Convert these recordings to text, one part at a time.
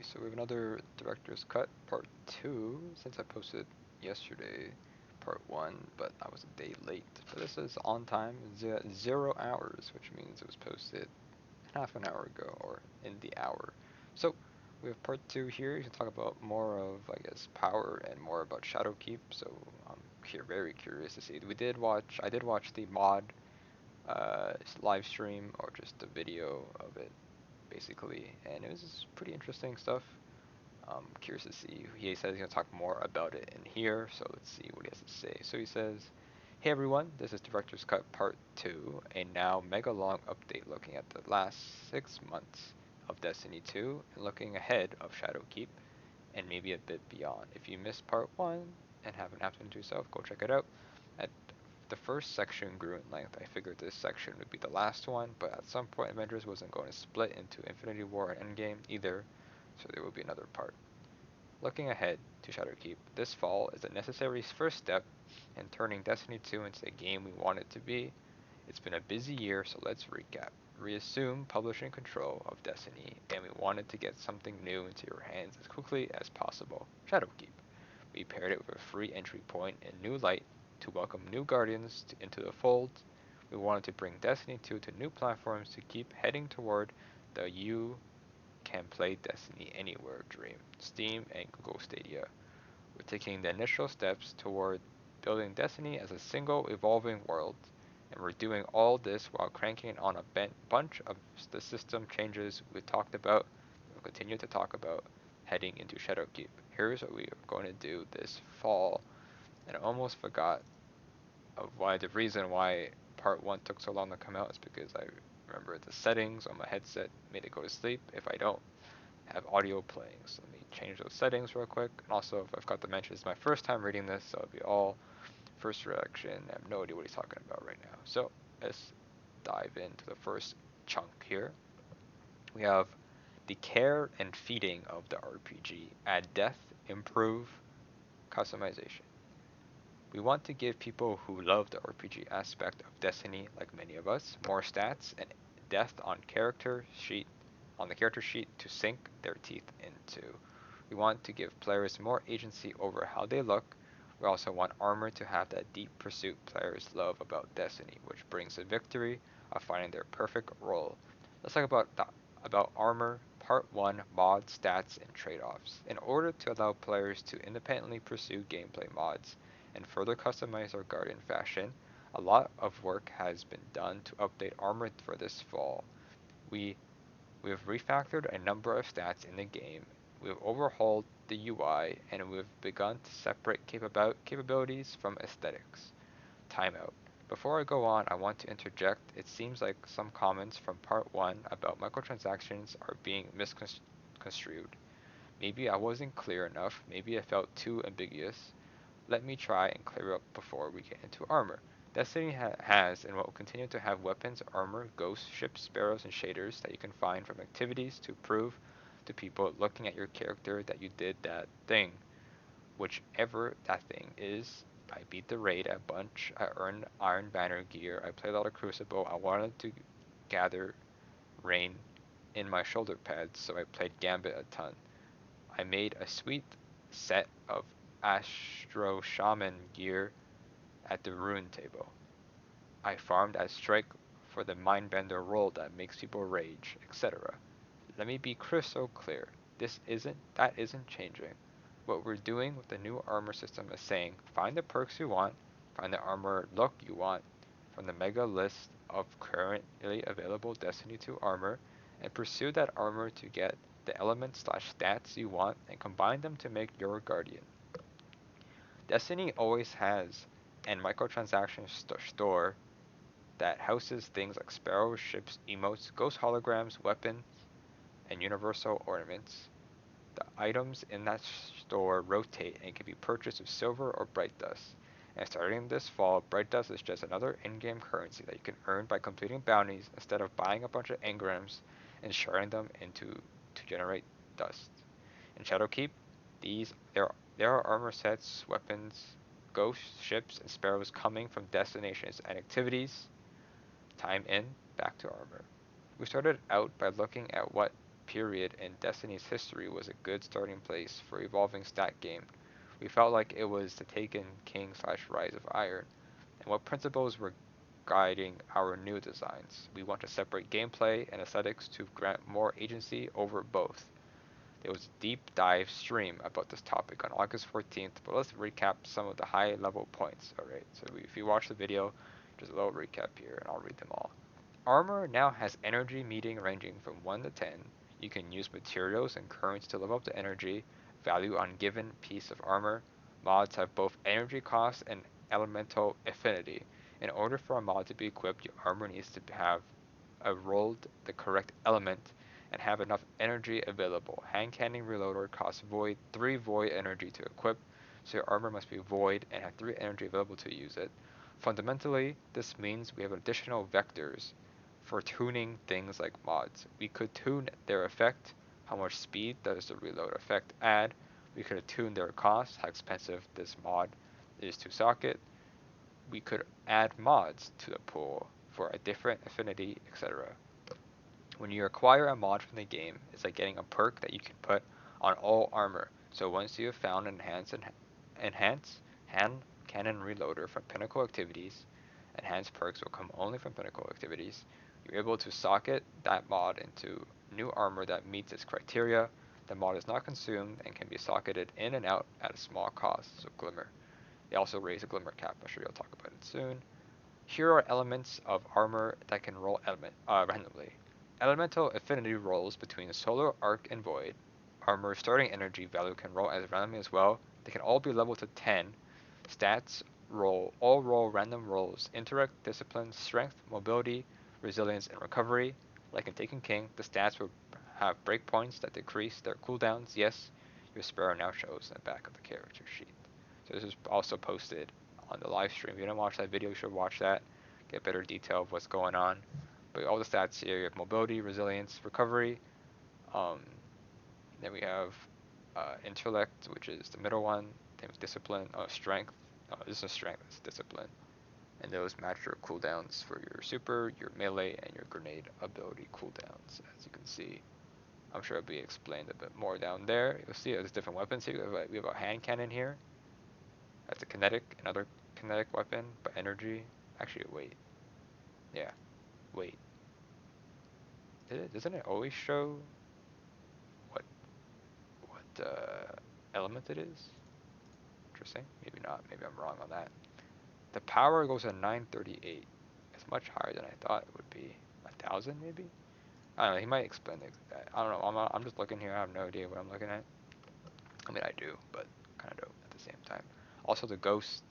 So we have another Director's Cut Part 2, since I posted yesterday Part 1, but I was a day late. But this is on time, 0 hours, which means it was posted half an hour ago, or in the hour. So we have Part 2 here. You can talk about more of, I guess, power and more about Shadowkeep. So I'm here very curious to see. I did watch the mod live stream, or just a video of it basically, and it was pretty interesting stuff. Curious to see. He says he's going to talk more about it in here, so let's see what he has to say. So he says, "Hey everyone, this is Director's Cut Part 2, a now mega long update looking at the last 6 months of Destiny 2 and looking ahead of Shadowkeep and maybe a bit beyond. If you missed Part 1 and haven't happened to yourself, go check it out. At the first section grew in length. I figured this section would be the last one, but at some point Avengers wasn't going to split into Infinity War and Endgame either, so there will be another part. Looking ahead to Shadowkeep, this fall is a necessary first step in turning Destiny 2 into the game we want it to be. It's been a busy year, so let's recap. We assume publishing control of Destiny, and we wanted to get something new into your hands as quickly as possible. Shadowkeep. We paired it with a free entry point in New Light to welcome new Guardians into the fold. We wanted to bring Destiny 2 to new platforms to keep heading toward the you can play Destiny anywhere dream, Steam and Google Stadia. We're taking the initial steps toward building Destiny as a single evolving world, and we're doing all this while cranking on a bunch of the system changes we talked about, we'll continue to talk about, heading into Shadowkeep. Here's what we are going to do this fall, and I almost forgot of why the reason why part 1 took so long to come out is because I remember the settings on my headset made it go to sleep if I don't have audio playing. So let me change those settings real quick. And also, I forgot to mention, it's my first time reading this, so it'll be all first reaction. I have no idea what he's talking about right now. So let's dive into the first chunk here. We have the care and feeding of the RPG. Add depth, improve customization. We want to give people who love the RPG aspect of Destiny, like many of us, more stats and depth on the character sheet to sink their teeth into. We want to give players more agency over how they look. We also want Armour to have that deep pursuit players love about Destiny, which brings the victory of finding their perfect role. Let's talk about Armour Part 1 mod stats and trade-offs. In order to allow players to independently pursue gameplay mods and further customize our Guardian fashion, a lot of work has been done to update Armour for this fall. We We've refactored a number of stats in the game, we've overhauled the UI, and we've begun to separate capabilities from aesthetics. Timeout. Before I go on, I want to interject. It seems like some comments from part 1 about microtransactions are being misconstrued. Maybe I wasn't clear enough, maybe I felt too ambiguous. Let me try and clear up before we get into Armour. Destiny has and will continue to have weapons, armor, ghosts, ships, sparrows, and shaders that you can find from activities to prove to people looking at your character that you did that thing. Whichever that thing is, I beat the raid a bunch, I earned Iron Banner gear, I played a lot of Crucible, I wanted to gather rain in my shoulder pads, so I played Gambit a ton. I made a sweet set of Astro Shaman gear at the Rune table. I farmed as Strike for the Mindbender role that makes people rage, etc. Let me be crystal clear. That isn't changing. What we're doing with the new armor system is saying, find the perks you want, find the armor look you want from the mega list of currently available Destiny 2 armor, and pursue that armor to get the elements/stats you want and combine them to make your guardian. Destiny always has an microtransaction store that houses things like sparrows, ships, emotes, ghost holograms, weapons, and universal ornaments. The items in that store rotate and can be purchased with silver or bright dust. And starting this fall, bright dust is just another in-game currency that you can earn by completing bounties instead of buying a bunch of engrams and sharding them into to generate dust. In Shadowkeep, there are armor sets, weapons, ghosts, ships, and sparrows coming from destinations and activities. Time in, back to Armour. We started out by looking at what period in Destiny's history was a good starting place for evolving stat game. We felt like it was the Taken King slash Rise of Iron, and what principles were guiding our new designs. We want to separate gameplay and aesthetics to grant more agency over both. There was a deep dive stream about this topic on August 14th, but let's recap some of the high level points. Alright, so if you watch the video, just a little recap here and I'll read them all. Armor now has energy meter ranging from 1 to 10. You can use materials and currents to level up the energy value on given piece of armor. Mods have both energy cost and elemental affinity. In order for a mod to be equipped, your armor needs to have rolled the correct element and have enough energy available. Hand cannon reloader costs 3 void energy to equip, so your armor must be void and have 3 energy available to use it. Fundamentally, this means we have additional vectors for tuning things like mods. We could tune their effect, how much speed does the reload effect add. We could tune their cost, how expensive this mod is to socket. We could add mods to the pool for a different affinity, etc. When you acquire a mod from the game, it's like getting a perk that you can put on all armor. So once you have found enhance hand cannon reloader from pinnacle activities, enhanced perks will come only from pinnacle activities. You're able to socket that mod into new armor that meets its criteria. The mod is not consumed and can be socketed in and out at a small cost. So Glimmer. They also raise a Glimmer cap. I'm sure you'll talk about it soon. Here are elements of armor that can roll randomly. Elemental affinity rolls between Solar, Arc, and Void. Armor starting energy value can roll as randomly as well. They can all be leveled to 10. Stats roll random rolls. Intellect, discipline, strength, mobility, resilience, and recovery. Like in Taken King, the stats will have breakpoints that decrease their cooldowns. Yes, your sparrow now shows in the back of the character sheet. So this is also posted on the live stream. If you didn't watch that video, you should watch that. Get better detail of what's going on. But all the stats here, you have mobility, resilience, recovery. Um, then we have intellect, which is the middle one. Then discipline, strength. This is strength, it's discipline. And those match your cooldowns for your super, your melee, and your grenade ability cooldowns, as you can see. I'm sure it'll be explained a bit more down there. You'll see there's different weapons here. We have a hand cannon here. That's a kinetic, another kinetic weapon, but energy. Actually, wait. Yeah, wait. Doesn't it always show what element it is? Interesting. Maybe not. Maybe I'm wrong on that. The power goes to 938. It's much higher than I thought it would be. 1,000 maybe? I don't know. He might explain that. I don't know. I'm just looking here. I have no idea what I'm looking at. I mean, I do, but kind of don't at the same time. Also, the ghosts.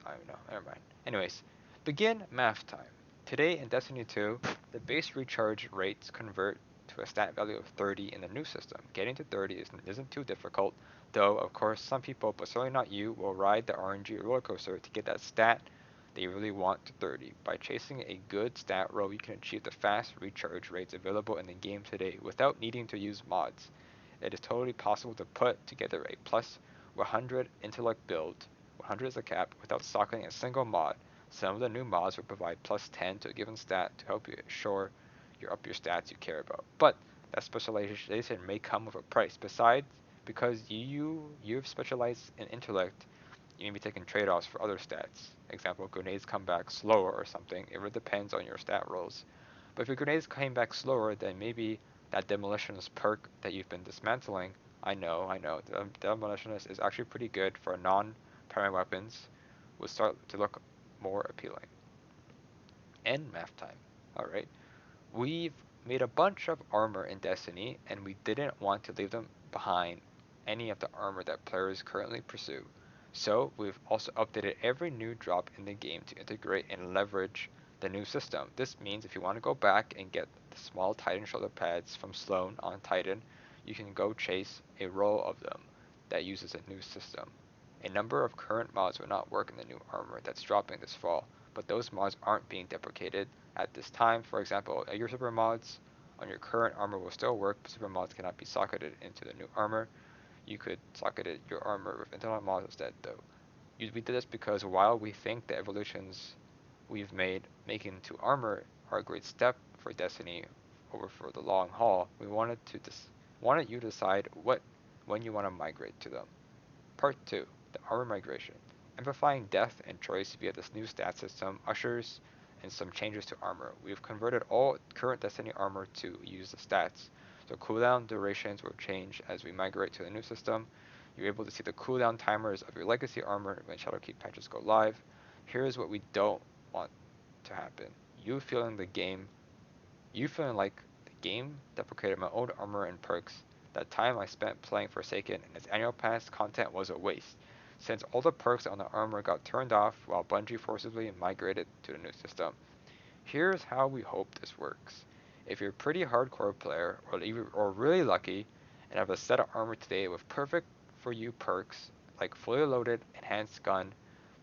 I don't know. Never mind. Anyways, begin math time. Today in Destiny 2, the base recharge rates convert to a stat value of 30 in the new system. Getting to 30 isn't too difficult, though, of course, some people, but certainly not you, will ride the RNG roller coaster to get that stat they really want to 30. By chasing a good stat row, you can achieve the fast recharge rates available in the game today without needing to use mods. It is totally possible to put together a plus 100 intellect build, 100 is a cap, without socketing a single mod. Some of the new mods will provide plus 10 to a given stat to help you ensure you're up your stats you care about. But that specialization may come with a price. Besides, because you've specialized in intellect, you may be taking trade-offs for other stats. Example, grenades come back slower or something. It really depends on your stat rolls. But if your grenades came back slower, then maybe that demolitionist perk that you've been dismantling, I know, the demolitionist is actually pretty good for non-primary weapons, would start to look more appealing. And math time. Alright. We've made a bunch of armor in Destiny, and we didn't want to leave them behind any of the armor that players currently pursue. So we've also updated every new drop in the game to integrate and leverage the new system. This means if you want to go back and get the small Titan shoulder pads from Sloan on Titan, you can go chase a row of them that uses a new system. A number of current mods will not work in the new armor that's dropping this fall, but those mods aren't being deprecated at this time. For example, your super mods on your current armor will still work, but super mods cannot be socketed into the new armor. You could socket your armor with internal mods instead, though. We did this because while we think the evolutions we've made making to armor are a great step for Destiny over for the long haul, we wanted you to decide when you want to migrate to them. Part 2, the armor migration. Amplifying depth and choice via this new stat system ushers in some changes to armor. We've converted all current Destiny armor to use the stats, so cooldown durations will change as we migrate to the new system. You're able to see the cooldown timers of your legacy armor when Shadowkeep patches go live. Here's what we don't want to happen. You feeling the game you feeling like the game deprecated my old armor and perks. That time I spent playing Forsaken and its annual pass content was a waste, since all the perks on the armor got turned off while Bungie forcibly migrated to the new system. Here's how we hope this works. If you're a pretty hardcore player, or really lucky, and have a set of armor today with perfect for you perks, like fully loaded, enhanced gun,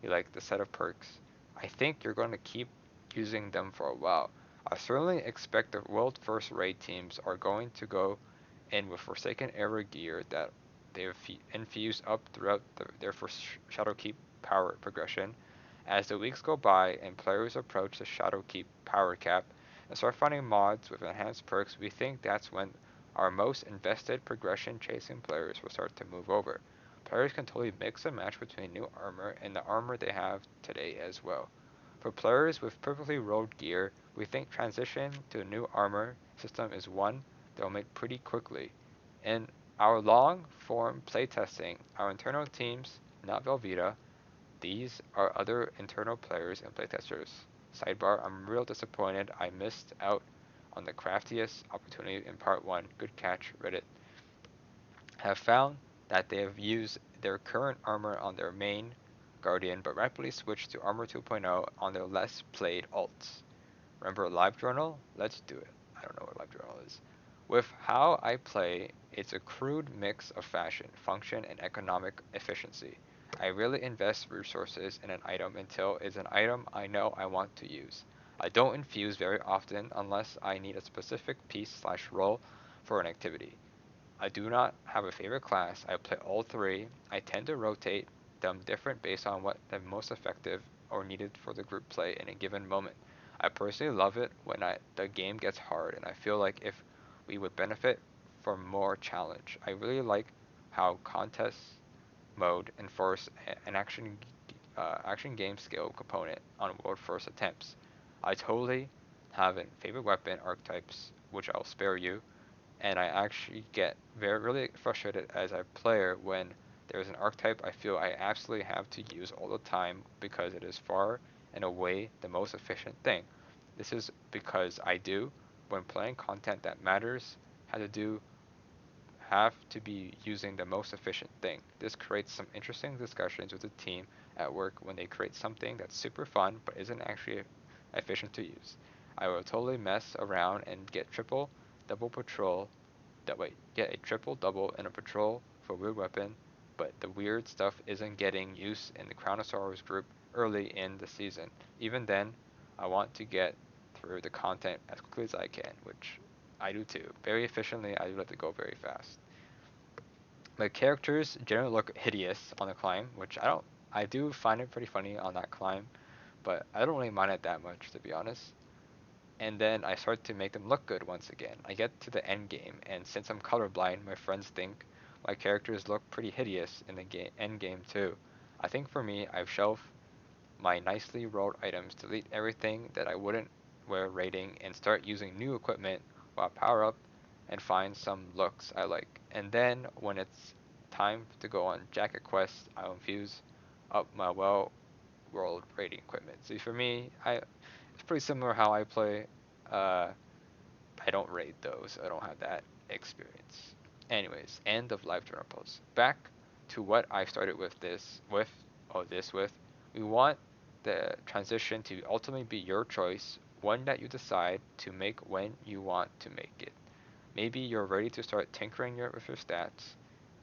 you like the set of perks, I think you're going to keep using them for a while. I certainly expect the world first raid teams are going to go in with Forsaken era gear that they've infused up throughout their Shadowkeep power progression. As the weeks go by and players approach the Shadowkeep power cap and start finding mods with enhanced perks, we think that's when our most invested progression chasing players will start to move over. Players can totally mix and match between new armor and the armor they have today as well. For players with perfectly rolled gear, we think transition to a new armor system is one they'll make pretty quickly. In our long form playtesting, our internal teams, not Velveeta, these are other internal players and playtesters. Sidebar, I'm real disappointed I missed out on the craftiest opportunity in part 1. Good catch, Reddit. Have found that they have used their current armor on their main Guardian, but rapidly switched to Armor 2.0 on their less played alts. Remember Live Journal? Let's do it. I don't know what Live Journal is. With how I play, it's a crude mix of fashion, function, and economic efficiency. I really invest resources in an item until it's an item I know I want to use. I don't infuse very often unless I need a specific piece/role for an activity. I do not have a favorite class. I play all three. I tend to rotate them different based on what the most effective or needed for the group play in a given moment. I personally love it when the game gets hard and I feel like if we would benefit from more challenge. I really like how contest mode enforce an action game skill component on world first attempts. I totally have a favorite weapon archetypes, which I'll spare you, and I actually get really frustrated as a player when there's an archetype I feel I absolutely have to use all the time because it is far and away the most efficient thing. This is because I do, when playing content that matters, have to be using the most efficient thing. This creates some interesting discussions with the team at work when they create something that's super fun but isn't actually efficient to use. I will totally mess around and get double patrol get a triple double in a patrol for weird weapon, but the weird stuff isn't getting use in the Chronosaurus group early in the season. Even then, I want to get through the content as quickly as I can, which I do too. Very efficiently, I do let it go very fast. The characters generally look hideous on the climb, which I do find it pretty funny on that climb, but I don't really mind it that much to be honest. And then I start to make them look good once again. I get to the end game, and since I'm colorblind, my friends think my characters look pretty hideous in the end game too. I think for me, I've shelved my nicely rolled items, delete everything that I wouldn't wear raiding, and start using new equipment while power up and find some looks I like. And then when it's time to go on jacket quests, I'll infuse up my well rolled raiding equipment. See, for me, it's pretty similar how I play. Uh, I don't raid those. I don't have that experience. Anyways, end of live journal posts. Back to what I started with. We want the transition to ultimately be your choice, one that you decide to make when you want to make it. Maybe you're ready to start tinkering with your stats.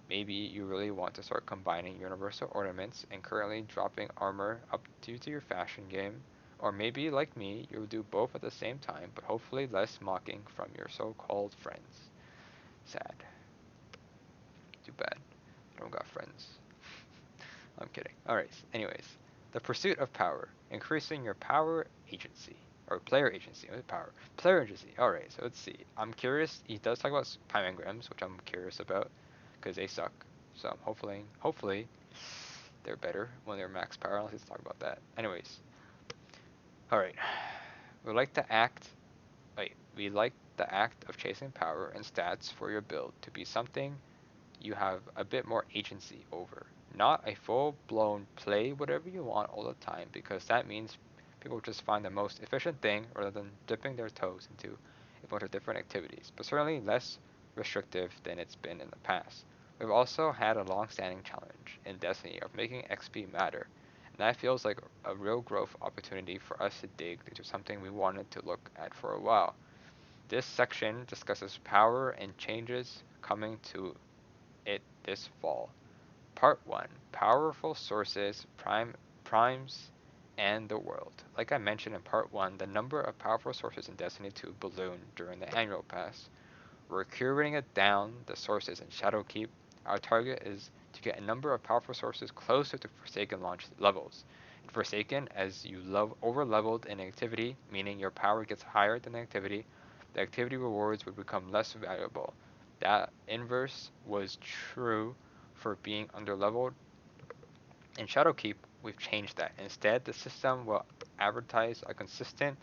Maybe you really want to start combining universal ornaments and currently dropping armor up due to your fashion game. Or maybe, like me, you'll do both at the same time, but hopefully less mocking from your so-called friends. Sad. Too bad. I don't got friends. I'm kidding. Alright, anyways. The pursuit of power. Increasing your power agency. or player agency, not power, player agency. All right, so let's see. I'm curious. He does talk about pymangrams, which I'm curious about because they suck. So hopefully they're better when they're max power. Let's talk about that. Anyways, all right. We like to act. Wait, we like the act of chasing power and stats for your build to be something you have a bit more agency over. Not a full blown play whatever you want all the time, because that means people just find the most efficient thing rather than dipping their toes into a bunch of different activities, but certainly less restrictive than it's been in the past. We've also had a long standing challenge in Destiny of making XP matter, and that feels like a real growth opportunity for us to dig into something we wanted to look at for a while. This section discusses power and changes coming to it this fall. Part 1: Powerful Sources, Primes, and the World. Like I mentioned in Part 1, the number of powerful sources in Destiny 2 ballooned during the annual pass. We're curating it down the sources in Shadowkeep. Our target is to get a number of powerful sources closer to Forsaken launch levels. In Forsaken, as you over leveled in activity, meaning your power gets higher than the activity rewards would become less valuable. That inverse was true for being underleveled. In Shadowkeep, we've changed that. Instead, the system will advertise a consistent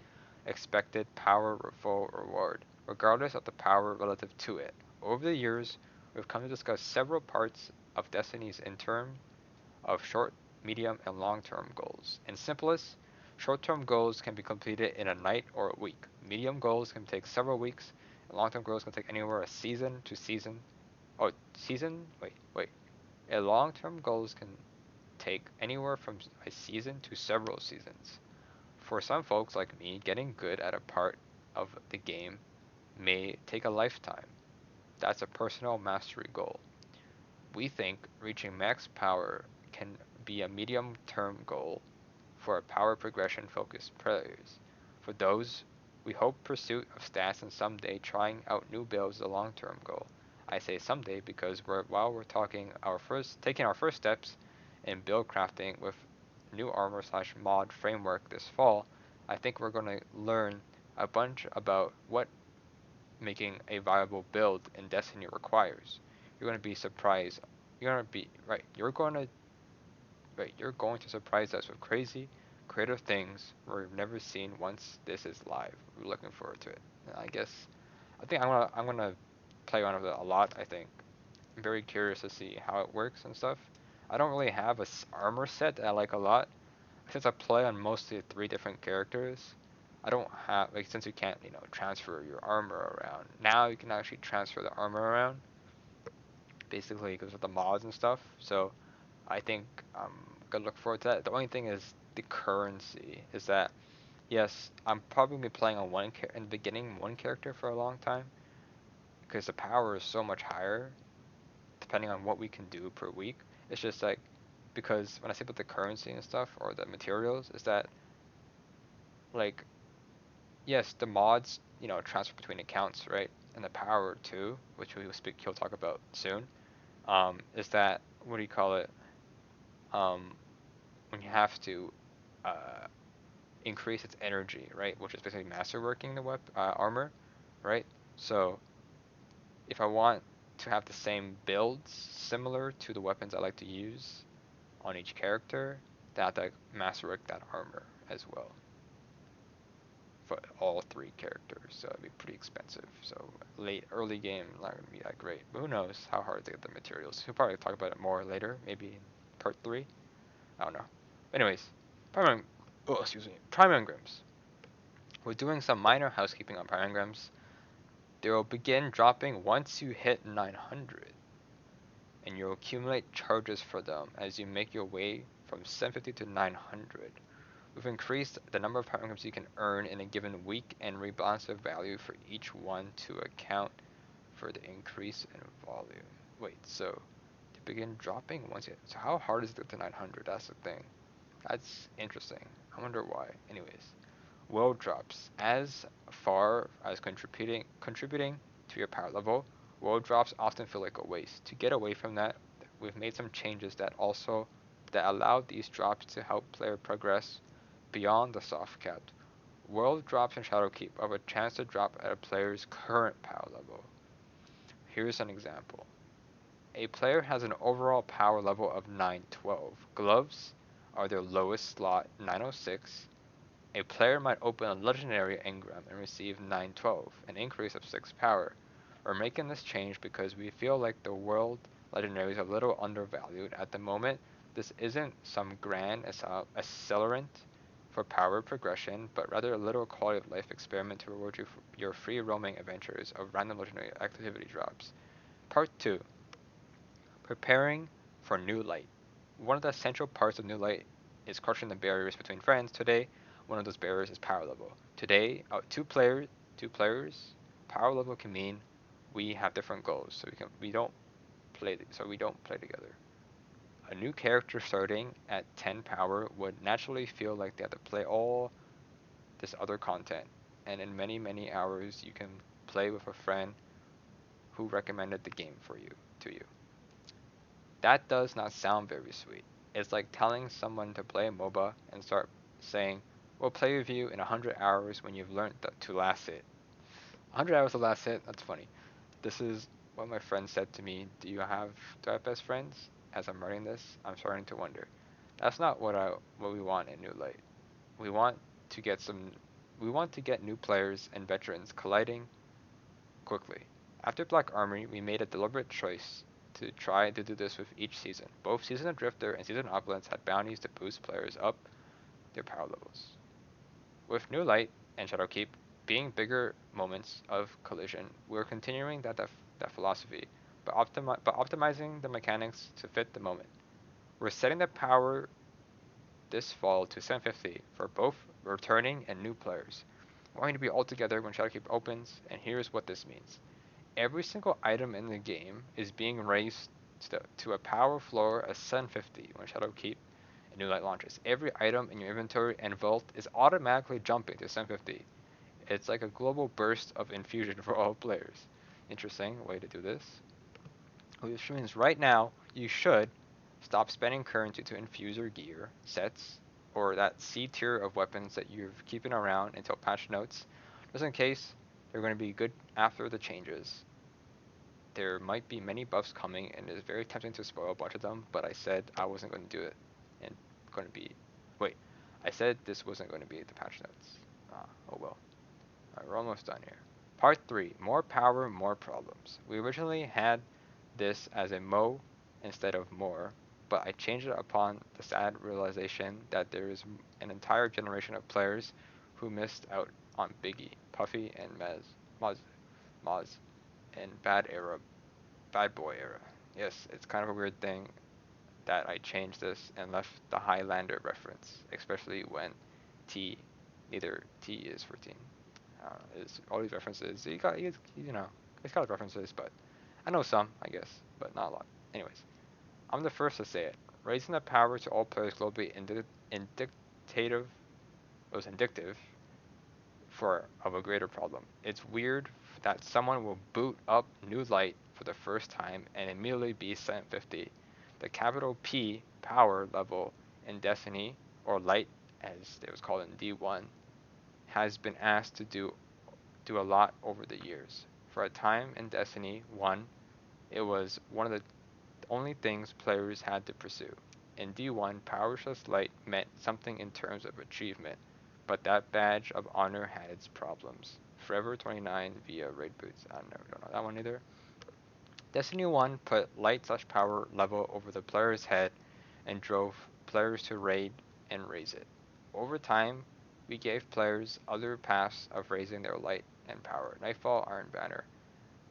expected power full reward, regardless of the power relative to it. Over the years, we've come to discuss several parts of Destiny's in terms of short, medium, and long-term goals. In simplest, short-term goals can be completed in a night or a week. Medium goals can take several weeks, and long-term goals can take anywhere a season to season. Oh, season? Wait. A long-term goals can take anywhere from a season to several seasons. For some folks like me, getting good at a part of the game may take a lifetime. That's a personal mastery goal. We think reaching max power can be a medium term goal for power progression focused players. For those, we hope pursuit of stats and someday trying out new builds is a long term goal. I say someday because while we're taking our first steps in build crafting with new armor slash mod framework this fall, I think we're going to learn a bunch about what making a viable build in Destiny requires. You're going to be surprised. You're going to be right. You're going to surprise us with crazy, creative things we've never seen once this is live. We're looking forward to it. And I think I'm gonna play around with it a lot. I think I'm very curious to see how it works and stuff. I don't really have a armor set that I like a lot. Since I play on mostly three different characters, I don't have like since you can't transfer your armor around. Now you can actually transfer the armor around, basically because of the mods and stuff. So I think I'm gonna look forward to that. The only thing is the currency. Is that yes, I'm probably playing on in the beginning one character for a long time because the power is so much higher depending on what we can do per week. It's just like because when I say about the currency and stuff or the materials, is that like yes, the mods transfer between accounts, right? And the power too, which he'll talk about soon. Is that what do you call it? Um, when you have to uh, increase its energy, right? Which is basically masterworking the armor, right? So if I want to have the same builds similar to the weapons I like to use on each character, then I have to masterwork that armor as well for all three characters. So it'd be pretty expensive. So early game, not gonna be that great. But who knows how hard to get the materials? He'll probably talk about it more later, maybe in part 3. I don't know. Anyways, Prime engrams. We're doing some minor housekeeping on prime engrams. They will begin dropping once you hit 900, and you'll accumulate charges for them as you make your way from 750 to 900. We've increased the number of prime engrams you can earn in a given week and rebalanced the value for each one to account for the increase in volume. Wait, so they begin dropping once you. So how hard is it to get to 900? That's the thing. That's interesting. I wonder why. Anyways, world drops. As far as contributing to your power level, world drops often feel like a waste. To get away from that, we've made some changes that allow these drops to help player progress beyond the soft capped World drops in Shadowkeep have a chance to drop at a player's current power level. Here's an example. A player has an overall power level of 912. Gloves are their lowest slot, 906. A player might open a legendary engram and receive 912, an increase of 6 power. We're making this change because we feel like the world legendary is a little undervalued at the moment. This isn't some grand accelerant for power progression, but rather a little quality of life experiment to reward you for your free roaming adventures of random legendary activity drops. Part 2. Preparing for New Light. One of the essential parts of New Light is crushing the barriers between friends. Today, one of those barriers is power level. Today, two players, power level can mean we have different goals, so we don't play together. A new character starting at 10 power would naturally feel like they have to play all this other content, and in many hours you can play with a friend who recommended the game for you to you. That does not sound very sweet. It's like telling someone to play a MOBA and start saying, we'll play with you in 100 hours when you've learned to last hit. 100 hours to last hit? That's funny. This is what my friend said to me. Do I have best friends? As I'm writing this, I'm starting to wonder. That's not what we want in New Light. We want to get some we want to get new players and veterans colliding quickly. After Black Armory, we made a deliberate choice to try to do this with each season. Both Season of Drifter and Season of Opulence had bounties to boost players up their power levels. With New Light and Shadowkeep being bigger moments of collision, we're continuing that philosophy, but optimizing the mechanics to fit the moment. We're setting the power this fall to 750 for both returning and new players. We're going to be all together when Shadowkeep opens, and here's what this means. Every single item in the game is being raised to a power floor of 750 when Shadowkeep and New Light launches. Every item in your inventory and vault is automatically jumping to 750. It's like a global burst of infusion for all players. Interesting way to do this. Which means right now you should stop spending currency to infuse your gear, sets, or that C tier of weapons that you're keeping around until patch notes, just in case they're going to be good after the changes. There might be many buffs coming, and it's very tempting to spoil a bunch of them, but I said I wasn't going to do it. And going to be. Wait, I said this wasn't going to be the patch notes. Oh well. Alright, we're almost done here. Part 3. More power, more problems. We originally had this as a mo instead of more, but I changed it upon the sad realization that there is an entire generation of players who missed out on Biggie, Puffy, and Maz, and Bad Boy era. Yes, it's kind of a weird thing that I changed this and left the Highlander reference, especially when T, neither T is for teen. Is all these references. He's got references, but I know some, I guess, but not a lot. Anyways, I'm the first to say it. Raising the power to all players globally indicative was indicative of a greater problem. It's weird that someone will boot up New Light for the first time and immediately be 750. The capital P power level in Destiny, or Light as it was called in D1, has been asked to do a lot over the years. For a time in Destiny 1, it was one of the only things players had to pursue. In D1, Powerless Light meant something in terms of achievement, but that badge of honor had its problems. Forever 29 via raid boots. I don't know that one either. Destiny 1 put light/power level over the player's head and drove players to raid and raise it. Over time, we gave players other paths of raising their light and power. Nightfall, Iron Banner.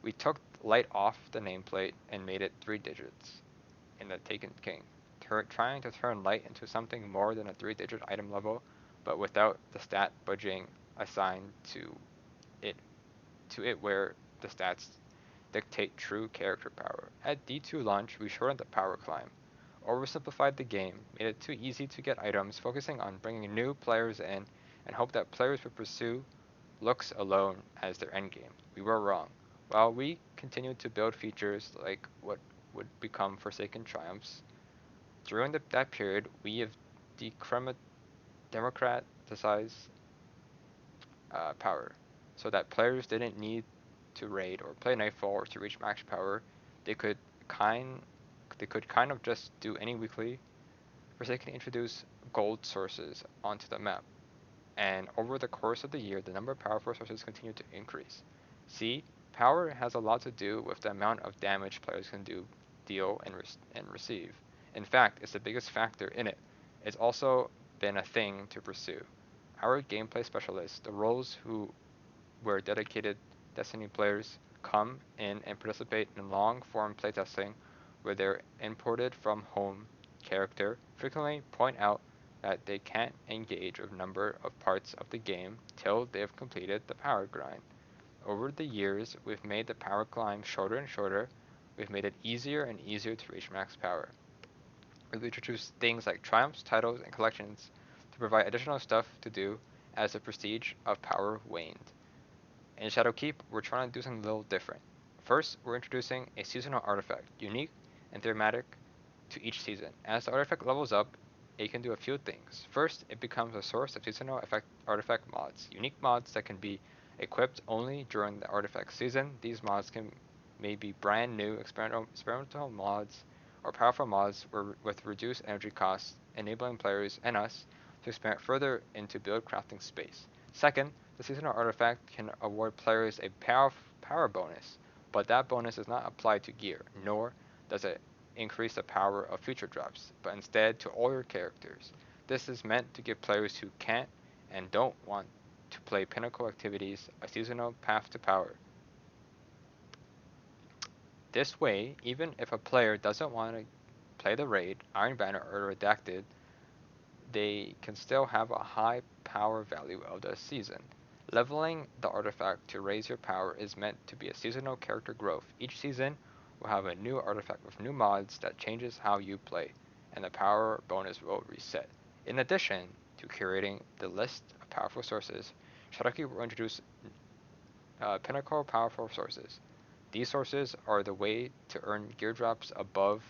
We took light off the nameplate and made it 3 digits in the Taken King, trying to turn light into something more than a 3-digit item level, but without the stat budging assigned it to it where the stats dictate true character power. At D2 launch, we shortened the power climb, oversimplified the game, made it too easy to get items, focusing on bringing new players in, and hoped that players would pursue looks alone as their endgame. We were wrong. While we continued to build features like what would become Forsaken Triumphs, during that period we have democratized power, so that players didn't need to raid or play Nightfall to reach max power. They could kind kind of just do any weekly, where they can introduce gold sources onto the map. And over the course of the year, the number of powerful sources continued to increase. See, power has a lot to do with the amount of damage players can deal, and receive. In fact, it's the biggest factor in it. It's also been a thing to pursue. Our gameplay specialists, the roles who where dedicated Destiny players come in and participate in long-form playtesting where they're imported from home character, frequently point out that they can't engage with a number of parts of the game till they've completed the power grind. Over the years, we've made the power climb shorter and shorter. We've made it easier and easier to reach max power. We've introduced things like triumphs, titles, and collections to provide additional stuff to do as the prestige of power waned. In Shadowkeep, we're trying to do something a little different. First, we're introducing a seasonal artifact, unique and thematic to each season. As the artifact levels up, it can do a few things. First, it becomes a source of seasonal artifact mods, unique mods that can be equipped only during the artifact season. These mods can maybe brand new experimental mods or powerful mods with reduced energy costs, enabling players and us to expand further into build crafting space. Second, the seasonal artifact can award players a power bonus, but that bonus is not applied to gear, nor does it increase the power of future drops, but instead to all your characters. This is meant to give players who can't and don't want to play pinnacle activities a seasonal path to power. This way, even if a player doesn't want to play the raid, Iron Banner, or Redacted, they can still have a high power value of the season. Leveling the artifact to raise your power is meant to be a seasonal character growth. Each season will have a new artifact with new mods that changes how you play, and the power bonus will reset. In addition to curating the list of powerful sources, Shadowkeep will introduce pinnacle powerful sources. These sources are the way to earn gear drops above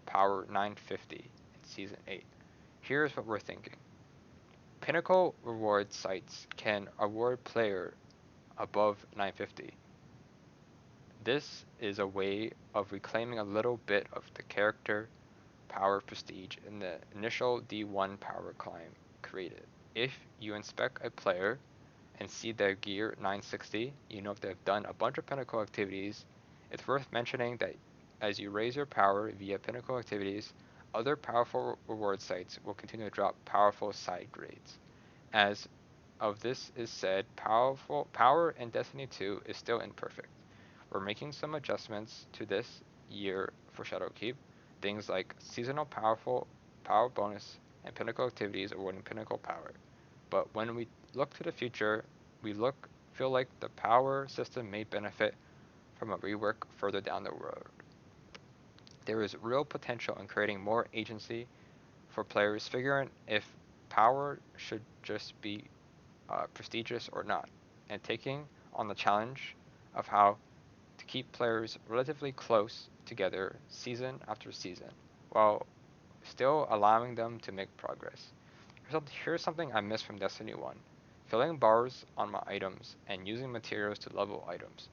power 950 in Season 8. Here's what we're thinking. Pinnacle reward sites can award player above 950. This is a way of reclaiming a little bit of the character power prestige in the initial D1 power climb created. If you inspect a player and see their gear 960, you know if they've done a bunch of pinnacle activities. It's worth mentioning that as you raise your power via pinnacle activities, other powerful reward sites will continue to drop powerful side grades. As of this is said, powerful power in Destiny 2 is still imperfect. We're making some adjustments to this year for Shadowkeep, things like seasonal power bonus and pinnacle activities awarding pinnacle power. But when we look to the future, we feel like the power system may benefit from a rework further down the road. There is real potential in creating more agency for players figuring if power should just be prestigious or not, and taking on the challenge of how to keep players relatively close together season after season, while still allowing them to make progress. Here's something I missed from Destiny 1. Filling bars on my items and using materials to level items.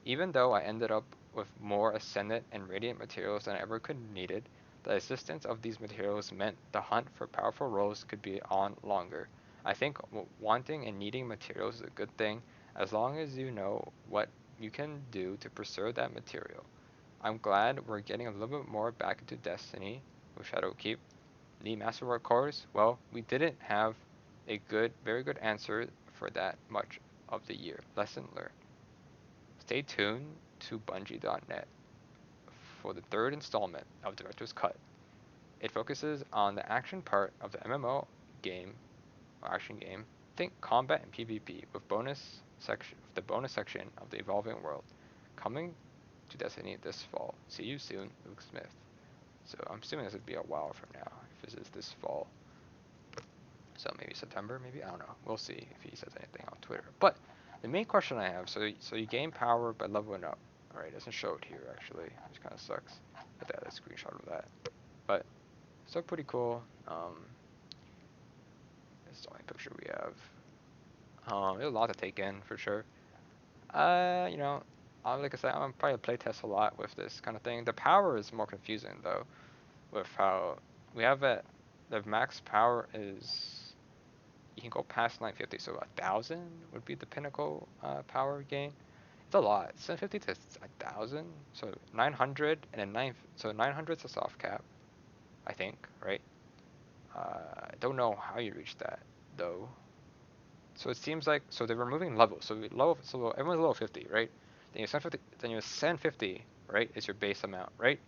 Even though I ended up with more Ascendant and Radiant materials than I ever could needed, the existence of these materials meant the hunt for powerful roles could be on longer. I think wanting and needing materials is a good thing as long as you know what you can do to preserve that material. I'm glad we're getting a little bit more back into Destiny with Shadowkeep. The Masterwork cores, well, we didn't have a very good answer for that much of the year. Lesson learned. Stay tuned to Bungie.net for the third installment of Director's Cut. It focuses on the action part of the MMO game, or action game. Think combat and PvP with the bonus section of the Evolving World, coming to Destiny this fall. See you soon, Luke Smith. So I'm assuming this would be a while from now, if this is this fall. So maybe September, maybe, I don't know. We'll see if he says anything on Twitter. But the main question I have, so you gain power by leveling up. Alright, it doesn't show it here actually, which kind of sucks. But that is a screenshot of that. But still pretty cool. It's the only picture we have. There's a lot to take in for sure. You know, like I said, I'm probably play test a lot with this kind of thing. The power is more confusing though, with how we have it. The max power is you can go past 950, so 1,000 would be the pinnacle power gain. It's a lot. 750 to 1,000, so 900 and then 900 is a soft cap, I think, right? I don't know how you reach that though. So it seems like they're removing levels. So everyone's level 50, right? Then you 750, right, is your base amount, right?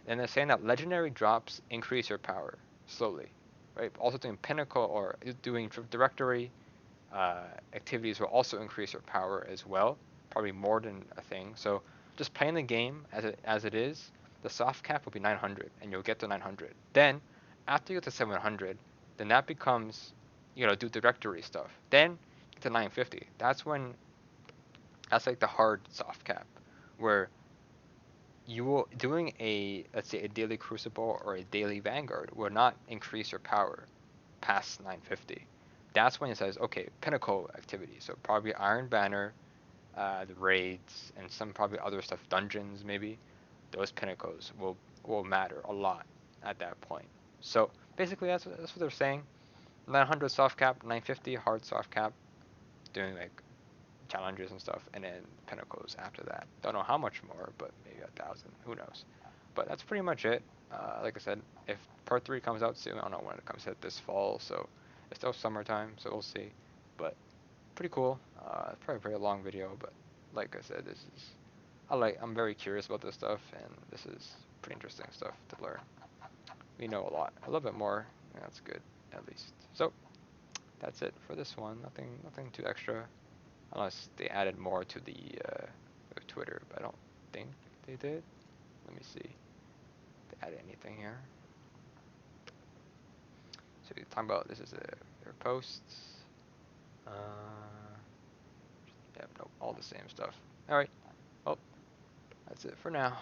And they're saying that legendary drops increase your power slowly, right? Also doing pinnacle or doing directory activities will also increase your power as well, probably more than a thing. So just playing the game as it is, the soft cap will be 900, and you'll get to 900. Then after you get to 700, then that becomes do directory stuff. Then to 950. That's like the hard soft cap, where you will doing a let's say a daily crucible or a daily vanguard will not increase your power past 950. That's when it says, okay, pinnacle activity. So probably Iron Banner, the raids, and some probably other stuff, dungeons maybe. Those pinnacles will matter a lot at that point. So basically, that's what they're saying. 900 soft cap, 950 hard soft cap, doing like challenges and stuff, and then pinnacles after that. Don't know how much more, but maybe 1,000. Who knows? But that's pretty much it. Like I said, if part three comes out soon, I don't know when it comes out this fall, so it's still summertime, so we'll see. But pretty cool. It's probably a very long video, but like I said, I'm very curious about this stuff, and this is pretty interesting stuff to learn. We know a lot, a little bit more. Yeah, that's good, at least. So that's it for this one. Nothing too extra, unless they added more to the Twitter, but I don't think they did. Let me see. If they added anything here. So you're talking about this is their posts. Uh, yeah, nope, all the same stuff. All right. Well, that's it for now.